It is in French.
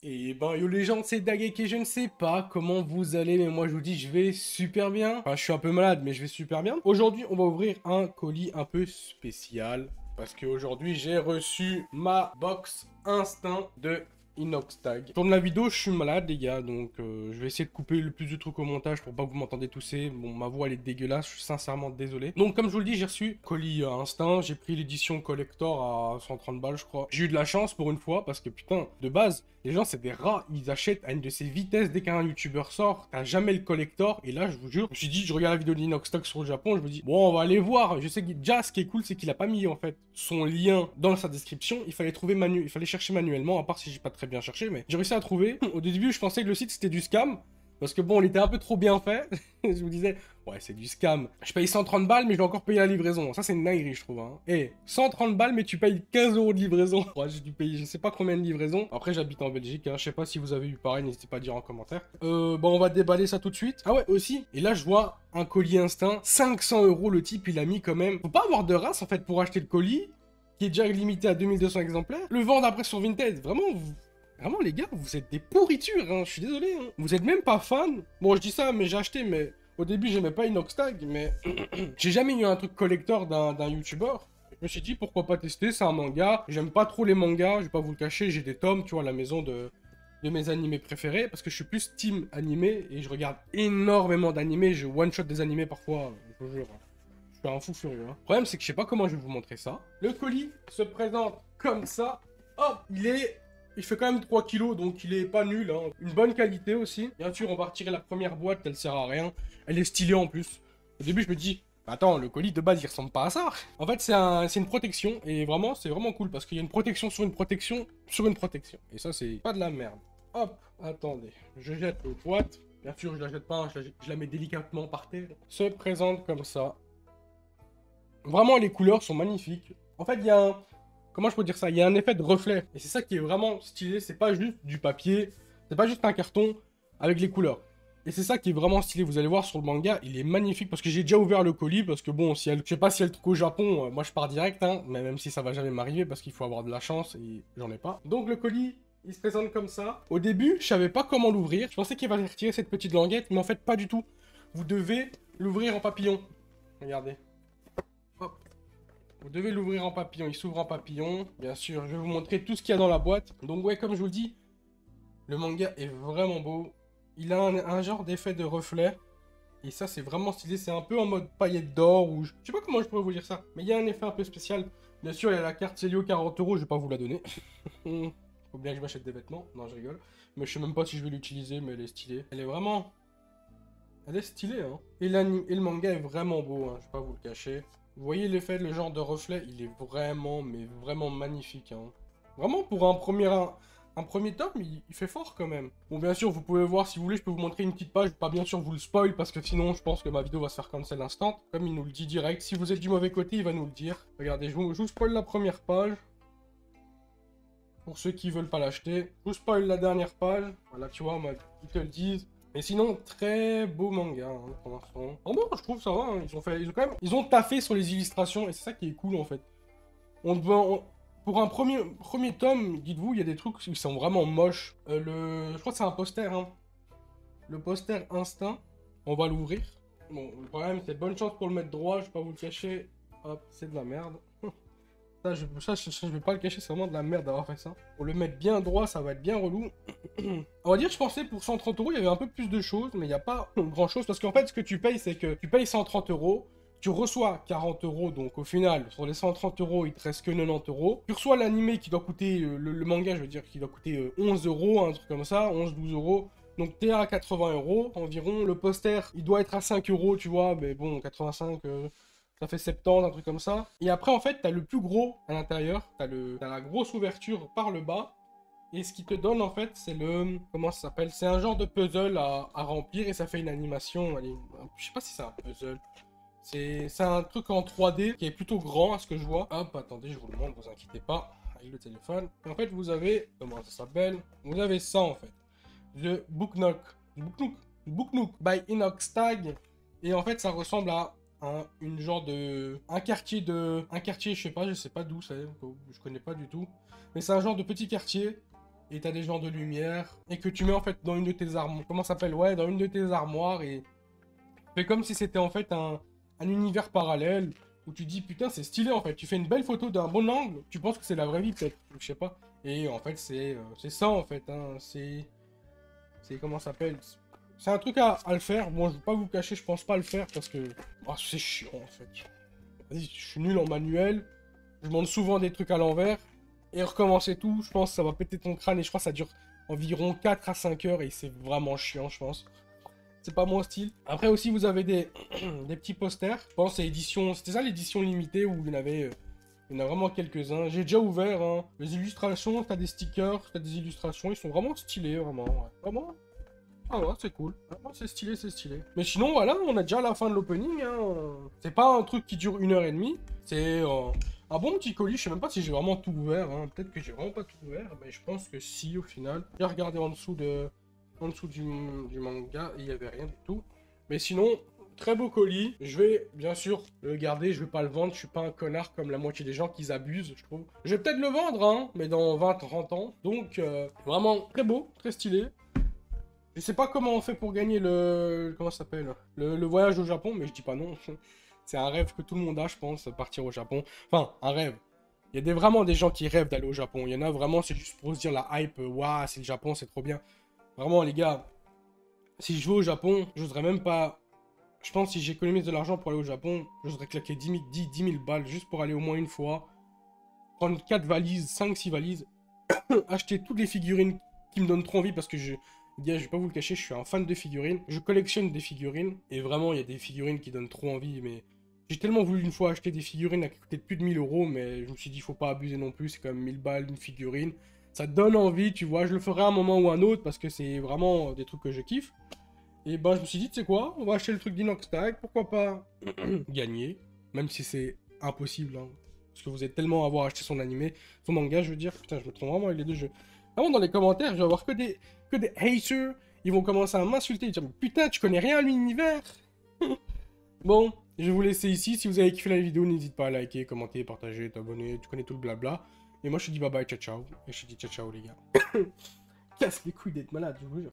Et ben yo les gens, c'est Dagek et je ne sais pas comment vous allez, mais moi je vous dis je vais super bien. Enfin je suis un peu malade mais je vais super bien. Aujourd'hui on va ouvrir un colis un peu spécial. Parce qu'aujourd'hui j'ai reçu ma box Instinct de Inoxtag. Je tourne la vidéo, je suis malade les gars, donc je vais essayer de couper le plus de trucs au montage pour pas que vous m'entendez tousser. Bon, ma voix elle est dégueulasse, je suis sincèrement désolé. Donc comme je vous le dis, j'ai reçu colis Instinct, j'ai pris l'édition collector à 130 balles je crois. J'ai eu de la chance pour une fois parce que putain, de base, les gens c'est des rats, ils achètent à une de ces vitesses dès qu'un youtubeur sort, t'as jamais le collector, et là je vous jure, je me suis dit, je regarde la vidéo d'Inoxtag sur le Japon, je me dis, bon on va aller voir, je sais que déjà ce qui est cool c'est qu'il a pas mis en fait son lien dans sa description, il fallait chercher manuellement, à part si j'ai pas très bien cherché, mais j'ai réussi à trouver. Au début je pensais que le site c'était du scam, parce que bon, il était un peu trop bien fait. Je me disais, ouais, c'est du scam. Je paye 130 balles, mais je vais encore payer la livraison. Ça, c'est une dinguerie, je trouve. Hein. Et 130 balles, mais tu payes 15 € de livraison. Ouais, j'ai dû payer je sais pas combien de livraison. Après, j'habite en Belgique. Hein. Je sais pas si vous avez eu pareil, n'hésitez pas à dire en commentaire. Bon, on va déballer ça tout de suite. Ah ouais, aussi. Et là, je vois un colis Instinct. 500 € le type, il a mis quand même. Faut pas avoir de race, en fait, pour acheter le colis, qui est déjà limité à 2200 exemplaires. Le vendre après sur Vinted. Vraiment, vraiment, les gars, vous êtes des pourritures, hein. Je suis désolé. Hein. Vous êtes même pas fan. Bon, je dis ça, mais j'ai acheté, mais au début, j'aimais pas Inoxtag, mais j'ai jamais eu un truc collector d'un youtubeur. Je me suis dit, pourquoi pas tester, c'est un manga. J'aime pas trop les mangas, je vais pas vous le cacher, j'ai des tomes, tu vois, à la maison de mes animés préférés, parce que je suis plus team animé, et je regarde énormément d'animés, je one-shot des animés parfois, je vous jure. Je suis un fou furieux. Hein. Le problème, c'est que je sais pas comment je vais vous montrer ça. Le colis se présente comme ça. Hop, il fait quand même 3 kilos, donc il est pas nul. Hein. Une bonne qualité aussi. Bien sûr, on va retirer la première boîte, elle sert à rien. Elle est stylée en plus. Au début, je me dis, attends, le colis de base, il ressemble pas à ça. En fait, c'est une protection, et vraiment, c'est vraiment cool, parce qu'il y a une protection sur une protection sur une protection. Et ça, c'est pas de la merde. Hop, attendez, je jette l'autre boîte. Bien sûr, je la jette pas, je la mets délicatement par terre. Se présente comme ça. Vraiment, les couleurs sont magnifiques. En fait, il y a un... Comment je peux dire ça? Il y a un effet de reflet. Et c'est ça qui est vraiment stylé. C'est pas juste du papier. C'est pas juste un carton avec les couleurs. Et c'est ça qui est vraiment stylé. Vous allez voir sur le manga, il est magnifique. Parce que j'ai déjà ouvert le colis. Parce que bon, si elle... je sais pas si elle truc au Japon, moi je pars direct. Hein, mais même si ça va jamais m'arriver. Parce qu'il faut avoir de la chance. Et j'en ai pas. Donc le colis, il se présente comme ça. Au début, je savais pas comment l'ouvrir. Je pensais qu'il va retirer cette petite languette. Mais en fait, pas du tout. Vous devez l'ouvrir en papillon. Regardez. Hop. Vous devez l'ouvrir en papillon, il s'ouvre en papillon. Bien sûr, je vais vous montrer tout ce qu'il y a dans la boîte. Donc ouais, comme je vous le dis, le manga est vraiment beau. Il a un genre d'effet de reflet. Et ça, c'est vraiment stylé. C'est un peu en mode paillettes d'or ou... Je sais pas comment je pourrais vous dire ça. Mais il y a un effet un peu spécial. Bien sûr, il y a la carte Célio 40 €, je vais pas vous la donner. Faut bien que je m'achète des vêtements. Non, je rigole. Mais je sais même pas si je vais l'utiliser, mais elle est stylée. Elle est vraiment... Elle est stylée, hein. Et le manga est vraiment beau, hein. Je vais pas vous le cacher. Vous voyez l'effet, le genre de reflet, il est vraiment, mais vraiment magnifique. Hein. Vraiment, pour un premier tome, il fait fort quand même. Bon, bien sûr, vous pouvez voir, si vous voulez, je peux vous montrer une petite page. Pas bien sûr vous le spoil, parce que sinon, je pense que ma vidéo va se faire cancel instant. Comme il nous le dit direct, si vous êtes du mauvais côté, il va nous le dire. Regardez, je vous spoil la première page. Pour ceux qui veulent pas l'acheter. Je vous spoil la dernière page. Voilà, tu vois, ils te le disent. Mais sinon, très beau manga, hein, pour l'instant. En bon, je trouve ça va, hein. Ils ont taffé sur les illustrations, et c'est ça qui est cool, en fait. Pour un premier tome, dites-vous, il y a des trucs qui sont vraiment moches. Je crois que c'est un poster, hein. Le poster Instinct, on va l'ouvrir. Bon, le problème, c'est bonne chance pour le mettre droit, je vais pas vous le cacher. Hop, c'est de la merde. Je vais pas le cacher, c'est vraiment de la merde d'avoir fait ça. Pour le mettre bien droit, ça va être bien relou. On va dire, je pensais pour 130 €, il y avait un peu plus de choses, mais il n'y a pas grand chose. Parce qu'en fait, ce que tu payes, c'est que tu payes 130 €, tu reçois 40 €, donc au final, sur les 130 €, il te reste que 90 €. Tu reçois l'animé qui doit coûter, le manga, je veux dire, qui doit coûter 11 €, un truc comme ça, 11-12 €. Donc t'es à 80 € environ. Le poster, il doit être à 5 €, tu vois, mais bon, 85 ça fait 70, un truc comme ça. Et après, en fait, t'as le plus gros à l'intérieur. T'as la grosse ouverture par le bas. Et ce qui te donne, en fait, c'est le... Comment ça s'appelle? C'est un genre de puzzle à remplir et ça fait une animation. Allez, je sais pas si c'est un puzzle. C'est un truc en 3D qui est plutôt grand à ce que je vois. Hop, attendez, je vous le montre, vous inquiétez pas. Avec le téléphone. Et en fait, vous avez... Comment ça s'appelle? Vous avez ça, en fait. The Book Nook. Book Nook by Inoxtag. Et en fait, ça ressemble à... une genre de... Un quartier, je sais pas d'où c'est, je connais pas du tout. Mais c'est un genre de petit quartier et t'as des genres de lumière, et que tu mets en fait dans une de tes armoires, comment ça s'appelle? Ouais, dans une de tes armoires, et fait comme si c'était en fait un univers parallèle, où tu dis putain c'est stylé en fait, tu fais une belle photo d'un bon angle, tu penses que c'est la vraie vie peut-être, je sais pas, et en fait c'est ça en fait, hein. C'est comment ça s'appelle? C'est un truc à le faire, bon je vais pas vous cacher, je pense pas le faire, parce que oh, c'est chiant en fait. Vas-y, je suis nul en manuel, je demande souvent des trucs à l'envers, et recommencer tout, je pense que ça va péter ton crâne, et je crois que ça dure environ 4 à 5 heures, et c'est vraiment chiant, je pense. C'est pas mon style. Après aussi, vous avez des, des petits posters. Je pense que c'est édition... C'était ça l'édition limitée où il y en a vraiment quelques-uns. J'ai déjà ouvert, hein. Les illustrations, t'as des stickers, t'as des illustrations, ils sont vraiment stylés, vraiment. Ouais. Vraiment. Ah ouais, c'est cool. Vraiment, c'est stylé, c'est stylé. Mais sinon, voilà, on a déjà à la fin de l'opening, hein. C'est pas un truc qui dure 1 h 30. C'est un bon petit colis. Je sais même pas si j'ai vraiment tout ouvert, hein. Peut-être que j'ai vraiment pas tout ouvert, mais je pense que si, au final. J'ai regardé en dessous du manga, il y avait rien du tout. Mais sinon, très beau colis. Je vais, bien sûr, le garder. Je vais pas le vendre. Je suis pas un connard comme la moitié des gens qui abusent, je trouve. Je vais peut-être le vendre, hein, mais dans 20-30 ans. Donc, vraiment, très beau, très stylé. Je sais pas comment on fait pour gagner le... Comment ça s'appelle le voyage au Japon, mais je dis pas non. C'est un rêve que tout le monde a, je pense, partir au Japon. Enfin, un rêve. Il y a vraiment des gens qui rêvent d'aller au Japon. Il y en a vraiment, c'est juste pour se dire la hype. Waouh, c'est le Japon, c'est trop bien. Vraiment, les gars, si je vais au Japon, j'oserais même pas... Je pense que si j'économise de l'argent pour aller au Japon, j'oserais claquer 10 000 balles juste pour aller au moins une fois. Prendre 4 valises, 5-6 valises. Acheter toutes les figurines qui me donnent trop envie parce que gars, je vais pas vous le cacher, je suis un fan de figurines. Je collectionne des figurines. Et vraiment, il y a des figurines qui donnent trop envie. Mais j'ai tellement voulu une fois acheter des figurines qui coûtaient plus de 1000 euros. Mais je me suis dit, faut pas abuser non plus. C'est quand même 1000 balles une figurine. Ça donne envie, tu vois. Je le ferai à un moment ou un autre parce que c'est vraiment des trucs que je kiffe. Et ben, je me suis dit, tu sais quoi, on va acheter le truc d'Inox Tag. Pourquoi pas gagner. Même si c'est impossible. Hein, parce que vous êtes tellement à avoir acheté son animé, son manga, je veux dire. Putain, je me trompe vraiment avec les deux jeux. Vraiment, dans les commentaires, je vais avoir que des haters. Ils vont commencer à m'insulter. Ils vont dire, putain, tu connais rien à l'univers. Bon, je vais vous laisser ici. Si vous avez kiffé la vidéo, n'hésitez pas à liker, commenter, partager, t'abonner. Tu connais tout le blabla. Et moi, je te dis bye bye, ciao ciao. Et je te dis ciao ciao, les gars. Casse les couilles d'être malade, je vous jure.